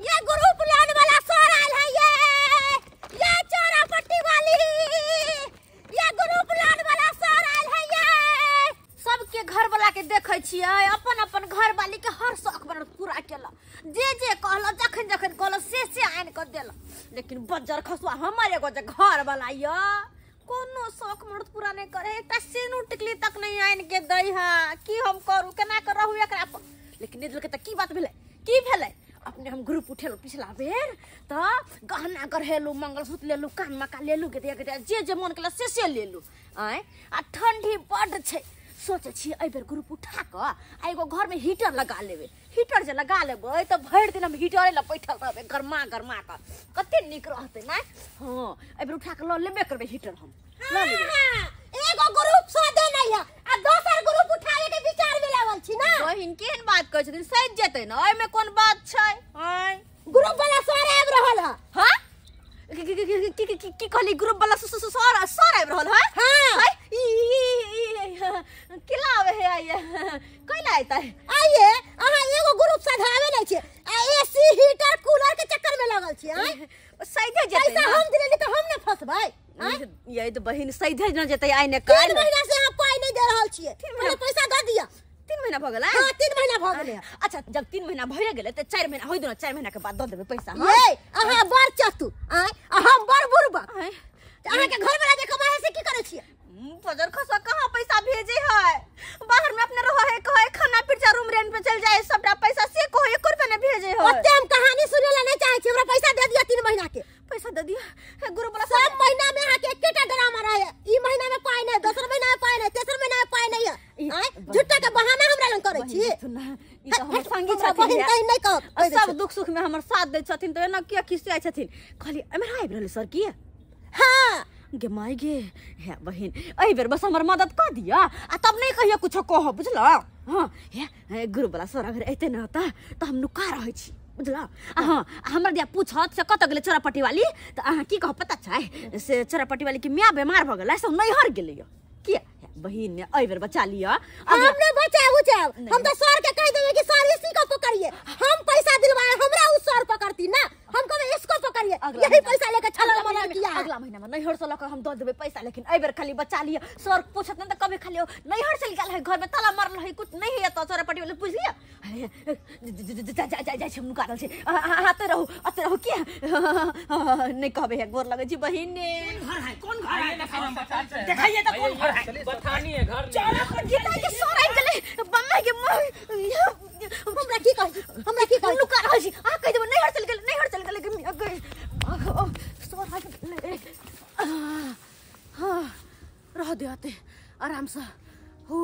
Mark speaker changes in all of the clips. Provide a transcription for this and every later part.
Speaker 1: ये group loan वाला sir oil है। ये चौरापट्टी वाली ये ग्रुप लोन वाला सर आयल है। ये सबके घर वाला के देखे छियै, अपन अपन घर वाली के हर शौक बन पूरा केला। जे कहलो जखन जखन कहलो से आइन कर देला। लेकिन बज्जर खसुआ हमर एगो जे घर वाला ये कोनो शौक मर्द पूरा नहीं करे। एकटा सिनुर टिकली तक नहीं आइन के दई है। की हम करू केना कर रहू एकरा पर। लेकिन निदल के त की बात भेलै की भेलै अपने हम ग्रुप उठेलो पिछला बेर त गहना गरहेलू मंगलसूत्र लेलू कान मका लेलू के जे मन केला से लेलू। आय आ ठंडी बड छै सोचे छी ए बेर ग्रुप उठा क आ एगो घर में हीटर लगा लेबे। हीटर जे लगा लेबै त भर दिन हम हीटरे ल बैठल रहबे गरमा गरमा क कते निक रहते ना। हां ए बेर उठा क ल लेबे करबे हीटर हम ल लेबे। एगो ग्रुप सोदे नहीं है आ दोसर ग्रुप उठावे के विचार में लागल छी ना। बहिन केहन बात कहै छथिन सज जेतै ना एमे कोन बात छै। हां ग्रुप वाला सर आब रहल है। हां की कहली ग्रुप वाला सर आब रहल है। हां किलावे है आइए कैला आइता है आइए अहा एगो ग्रुप सधावे नै छै आ एसी हीटर कूलर के चक्कर में लागल छी। सैधे जेतै पैसा हम दिलेली त हम न फसबै। ये तो बहिन सैधे न जेतै आइ ने काल 3 महीना से हम पाई नहीं दे रहल छियै। पहले पैसा द दिया। 3 महीना भ गेलै। हां 3 महीना भ गेलै। अच्छा जब 3 महीना भए गेलै त 4 महीना होय दो ना 4 महीना के बाद द देबै पैसा। ए अहा बड़ चतु आइ हम बड़ बुरबा अहा के घर वाला जे कमाए से की करे छियै। फजर खसा कहां पैसा भेजे है बाहर में अपने रहो है कहे खाना पिज्जा रूम रेंट पे चल जाए सबटा पैसा से को 1 रुपया ने भेजे है। ओते हम कहानी सुने ला नहीं चाहे छी हमरा पैसा दे दिया 3 महीना के पैसा दे दिया है ग्रुप वाला सब महीना में आके एकेटा ड्रामा रहे। ई महीना में पाई नहीं दूसरा महीना में पाई नहीं तेसर महीना में पाई नहीं है। झूठा के बहाना हमरा लंग करे छी। ई त हमर संगी छथिन नहीं कह सब दुख सुख में हमर साथ दे छथिन त एना किया खिसिया छथिन खाली हमरा आइब रहले सर की। हां गे माई गे हे बहिन एहि बेर बस हमर मदद कर दिया आ तब नहीं कहियो कुछ कह बुझल। हां हे ग्रुप वाला सर अगर एते न होता त हम नुका रहै छी बुझल। हां हमर दिया पूछत से कत गेले चौरापट्टी वाली त अहाँ की कह पता छै से चौरापट्टी वाली की मियां बीमार भ गेलै से नहीं हर गेलै की बहिन ने एहि बेर बचा लिया। हमने बचाबू हम त सर के कह देबे कि सर इसी को पकड़िए हम पैसा दिलवाए हमरा उस सर पकड़ती ना हम कहबे इसको पकड़िए यही पैसा लेके छलल मना किया। अगला महीना में नैहर से लकर हम द देबे पैसा लेकिन एहि बेर खाली बचा लिया। सर पूछत न त कभी खाली नैहर से निकाल है घर में ताला मारल है कुछ नहीं है तो चौरापट्टी वाले पूछ लिया जा हम नुका रहल छै आते रहो की नहीं कहबे है गोर लगे छी बहिन ने। घर है कौन घर है दिखाइए त कौन घर है बथानी है घर चौरापट्टी के सर आइ गेलै बम्मा के हमरा की कह नुका रहल छी आ कह देबो नैहर चल गेलै सर हां रह दे आते आराम से हो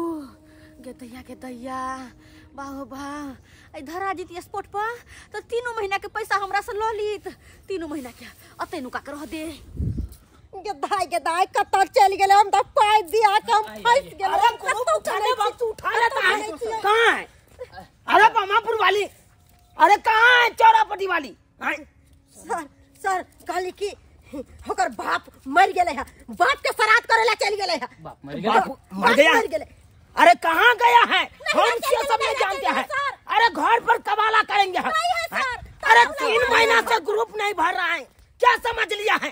Speaker 1: गे दैया बाहो बा ए धरा जीती स्पॉट पर तो 3 महीना के पैसा हमरा से ल लीत 3 महीना के अते नुका के रह दे। गे दाई कत चल गेले हम त पाई दिया के हम फंस गेले। अरे कत उठाने वक्त उठा लेता है कहां है। अरे पामापुर वाली अरे कहां है चौरापट्टी वाली। सर कहली की होकर बाप मर गेले है बाप के श्राद्ध करेला चल गेले है। बाप मर गया अरे कहां गया है हम से सब नहीं जानते हैं। अरे घर पर कबाला करेंगे हम। अरे 3 महीना से ग्रुप नहीं भर रहा है क्या समझ लिया है।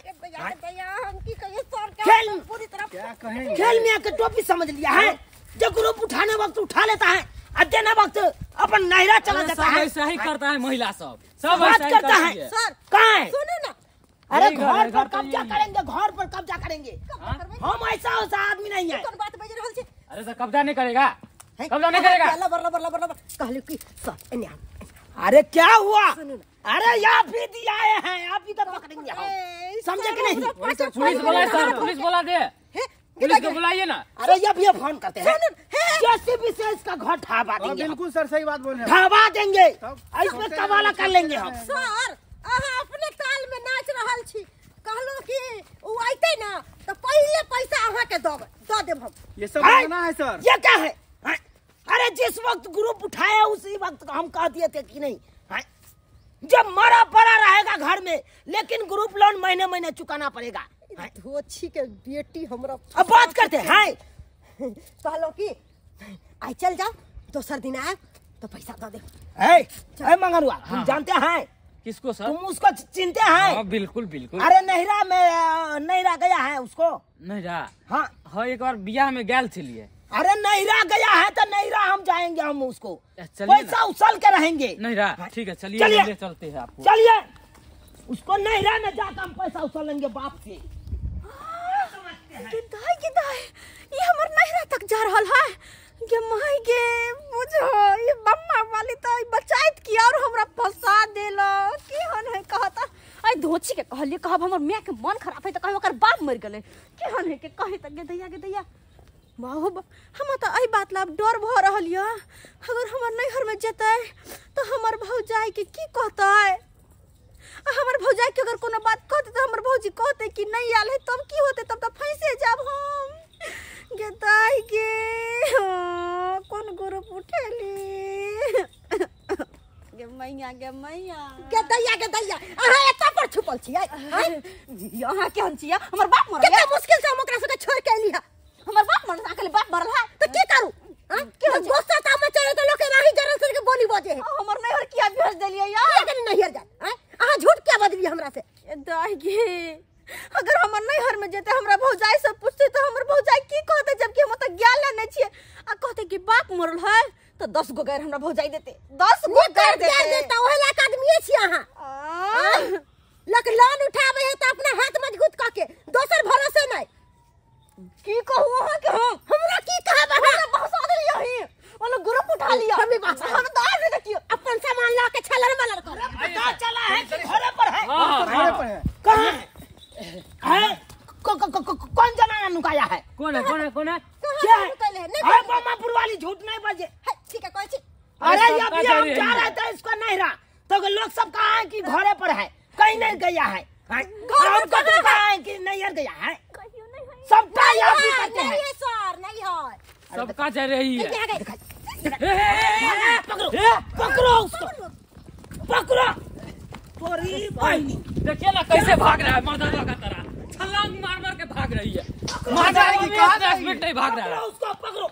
Speaker 1: खेल मियां के टोपी समझ लिया है जो ग्रुप उठाने वक्त उठा लेता है और देने वक्त अपन नहरा चला जाता है।
Speaker 2: ऐसा ही करता है महिला सब
Speaker 1: बात करता है। सर कहां है सुनो ना। अरे घर पर कब्जा करेंगे हम ऐसा आदमी नहीं है।
Speaker 2: अरे सर कब्जा नहीं करेगा
Speaker 1: कहले कि सर
Speaker 3: अरे क्या हुआ। अरे यहाँ भी दिया है आप भी तो पकड़ेंगे हम समझे कि नहीं।
Speaker 2: पुलिस बोला सर पुलिस बोला दे पुलिस को बुलाइए ना।
Speaker 3: अरे ये फोन करते हैं जैसे भी से इसका घर ढाबा देंगे।
Speaker 4: बिल्कुल सर सही बात बोल रहे हैं
Speaker 3: ढाबा देंगे इसमें कबाला कर लेंगे हम।
Speaker 1: सर अहाँ अपने ताल में नाच रहल छी कहलो कि उ आइते ना तो पहले पैसा अहाँ के द देब हम।
Speaker 4: ये सब होना है सर।
Speaker 3: ये क्या है। अरे जिस वक्त ग्रुप उठाया उसी वक्त हम कह दिए थे कि नहीं जब मरा पड़ा रहेगा घर में लेकिन ग्रुप लोन महीने महीने चुकाना पड़ेगा।
Speaker 1: धोछी के बेटी हमरा
Speaker 3: अब बात करते हैं
Speaker 1: कहलो कि आई चल जाओ दोसर दिन आए तो पैसा दे दे।
Speaker 3: मंगरुआ तुम जानते हैं
Speaker 2: किसको सर?
Speaker 3: तुम उसको चिनते हैं?
Speaker 2: हाँ बिल्कुल बिल्कुल।
Speaker 3: अरे नहिरा में नहिरा गया है उसको।
Speaker 2: नहिरा?
Speaker 3: हाँ
Speaker 2: हाँ एक बार बियाह में गैल चलिए।
Speaker 3: अरे नहिरा गया है तो नहिरा हम जाएंगे, हम उसको
Speaker 2: चलिए
Speaker 3: पैसा उछल के रहेंगे।
Speaker 2: नहिरा ठीक है चलिए
Speaker 3: चलिए।
Speaker 2: ले चलते हैं आपको।
Speaker 3: चलिए उसको नहिरा में जाकर हम पैसा उछलेंगे बाप से।
Speaker 1: दाई ये हमर नहिरा तक जा रहल है के माई के बुझो ये बम्मा वाली तो बचाइत की और हमरा फंसा देलो की हन है कहता आई धोची के कहलिए कहब हमर मियां के मन खराब है त कहे ओकर बाप मर गेले की हन है के कहे त गे दैया बाबू हम तो आई बात ला डर भ रहल य अगर हमर नैहर में जेतै तो हमर भौजाई के की कहतै हमर भौजाई के अगर कोनो बात कहते तो हमर भौजी कहते कि नहीं आल है तब की होते तब तो फंसे जाब हम गे दाई के कौन ग्रुप उठेली गे मैया के दैया अहाँ एता पर छुपल छियै अहाँ केहन छियै हमर बाप मरल केतना मुश्किल से हम ओकरा सबके छोड़ के एली है हमर बाप मरल अकेले बाप मरल है तो की करू के गुस्सा ता में चढ़े तो लोग के नाही जरल सर के बोली बजे है हमर नैहर किया भेज देलिए यार के नैहर जाय अहाँ झूठ क्या बदली हमरा से दाई गे अगर हमर नैहर में जेते हमरा भौजाई से पूछते तो हमर भौजाई की कहते जबकि हम त ज्ञान लेने छिए आ कहते कि बाप मरल है तो 10 गो गैर हमरा भौजाई देते 10 गो गैर देते ओहे लायक आदमी छी अहाँ लक लोन उठावे है तो अपना हाथ मजबूत क के दोसर भरोसे नहीं की कहू अहाँ के हमरा की कहब हमरा बहसा देली यही वाला ग्रुप उठा लिया हमें बहसा हम तो आज देखियो अपन सामान ला के छलर मलर कर पता चला है कि घरे पर है
Speaker 4: घरे पर है।
Speaker 3: कहां है कौन जनाना नुकाया है?
Speaker 2: कौन है
Speaker 3: क्या है? अरे बम्मापुर वाली झूठ नहीं बजे ठीक है कोई चीज अरे अभी हम जा रहे थे इसको नहिरा तो लोग सब कहा है कि घरे पर है कहीं नहीं गया है हमको तो कहा है कि नैहर गया है सबका याद भी करते हैं
Speaker 1: सर नहीं है
Speaker 2: सबका जा रही है।
Speaker 3: पकड़ो उसको पकड़ो तोरी बहनी
Speaker 2: देखिए ना कैसे भाग रहा है मर्दाना का तरह छलांग मार मार के भाग रही है।
Speaker 4: जाएगी, कहाँ जाएगी?
Speaker 2: 10 मिनट नहीं भाग रहा है।
Speaker 3: उसको पकड़ो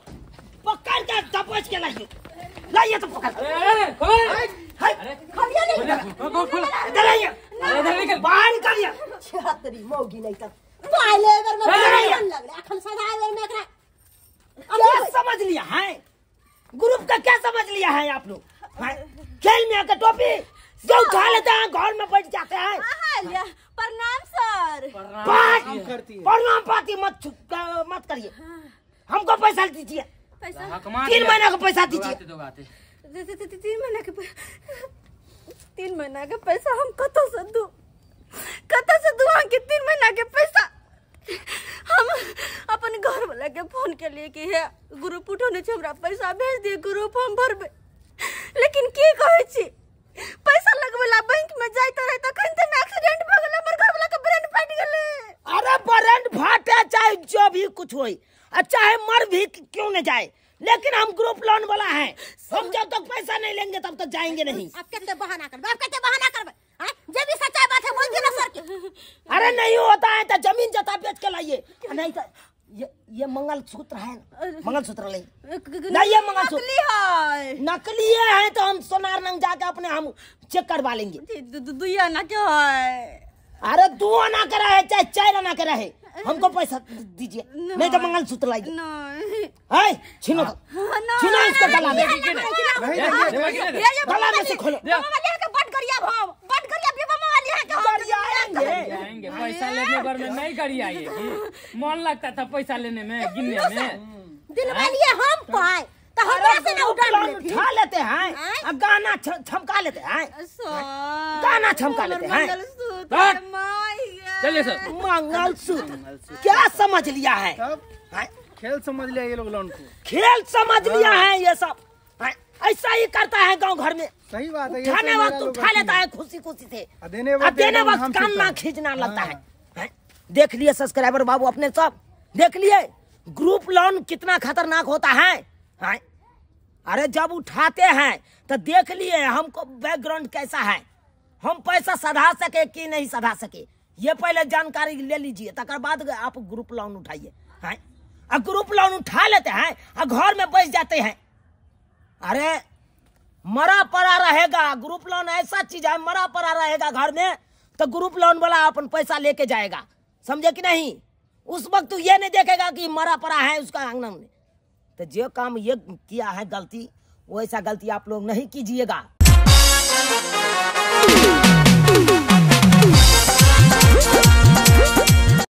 Speaker 3: पकड़ के दबोच के लाइए तो पकड़
Speaker 1: खलिया नहीं
Speaker 2: खोलो
Speaker 3: इधर आइए
Speaker 2: इधर निकल
Speaker 3: बाहर निकालिए
Speaker 1: छतरी मौगी नहीं तक पहले बार में लग रहा अखन सदा में एकरा
Speaker 3: क्या समझ लिया है? ग्रुप का क्या समझ लिया है आप लोग? खेल में आकर टोपी जो खा लेते हैं घर में बैठ जाते हैं।
Speaker 1: प्रणाम सर
Speaker 3: प्रणाम पाती मत करिए हमको पैसा दीजिए
Speaker 1: पैसा
Speaker 3: 3 महीने का पैसा दीजिए
Speaker 1: 3 महीना के पैसा हम कत से दू के 3 महीना के पैसा हम अपन घर वाला के फोन के लिए कि है ग्रुप उठोने से हमरा पैसा भेज दिए ग्रुप हम भरबे लेकिन की कहै छी पैसा लगवेला बैंक में जाइत रहे तखन त एक्सीडेंट भ गेल हमर घर वाला के ब्रेन फाट गेले
Speaker 3: अरे ब्रेन फाटे चाहे जो भी कुछ होई चाहे मर भी क्यों न जाए लेकिन हम ग्रुप लोन वाला है हम जब तक पैसा नहीं लेंगे तब तक जाएंगे नहीं।
Speaker 1: आप कितने बहाना करबे जे भी सच्चाई बात है बोल दियो ना सर के
Speaker 3: अरे नहीं होता है तो जमीन जता बेच के लाइए नहीं तो ये मंगलसूत्र है मंगलसूत्र नहीं ये मंगलसूत्र नकली है तो हम सोनार नंग जाके अपने हम चेक करवा लेंगे
Speaker 1: दुइया ना के है
Speaker 3: अरे 2 आना के रहे चाहे 4 आना के रहे हमको पैसा दीजिए नहीं तो मंगलसूत्र लाइए है छीनो इसको गला में गला में से खोलो
Speaker 1: बट करिया भी मामा वाली है
Speaker 2: आएंगे पैसा लेने पर में नहीं करी आएगी मन लगता था पैसा लेने में गिनने में
Speaker 1: दिन वाली हम पाए तो हमरा से ना
Speaker 3: उठा लेते हैं गाना छमका लेते हैं गाना छमका लेते हैं
Speaker 2: चलिए सर
Speaker 3: मंगलसूत्र क्या समझ लिया है?
Speaker 4: खेल समझ लिया ये लोग लोन को
Speaker 3: खेल समझ लिया है ये सब ऐसा ही करता है गांव घर में
Speaker 4: सही बात है
Speaker 3: खाने वक्त उठा लेता है खुशी से
Speaker 4: देने
Speaker 3: वक्त कान ना खींचना लगता है। देख लिए सब्सक्राइबर बाबू अपने सब देख लिए ग्रुप लोन कितना खतरनाक होता है। अरे जब उठाते हैं तो देख लिए हमको बैकग्राउंड कैसा है हम पैसा सधा सके कि नहीं सधा सके ये पहले जानकारी ले लीजिए तकर बाद आप ग्रुप लोन उठाइए। ग्रुप लोन उठा लेते हैं और घर में बैठ जाते हैं। अरे मरा पड़ा रहेगा। ग्रुप लोन ऐसा चीज है, मरा पड़ा रहेगा घर में तो ग्रुप लोन वाला अपन पैसा लेके जाएगा, समझे कि नहीं। उस वक्त तू ये नहीं देखेगा कि मरा पड़ा है उसका आंगन में। तो जो काम ये किया है गलती, वैसा गलती आप लोग नहीं कीजिएगा।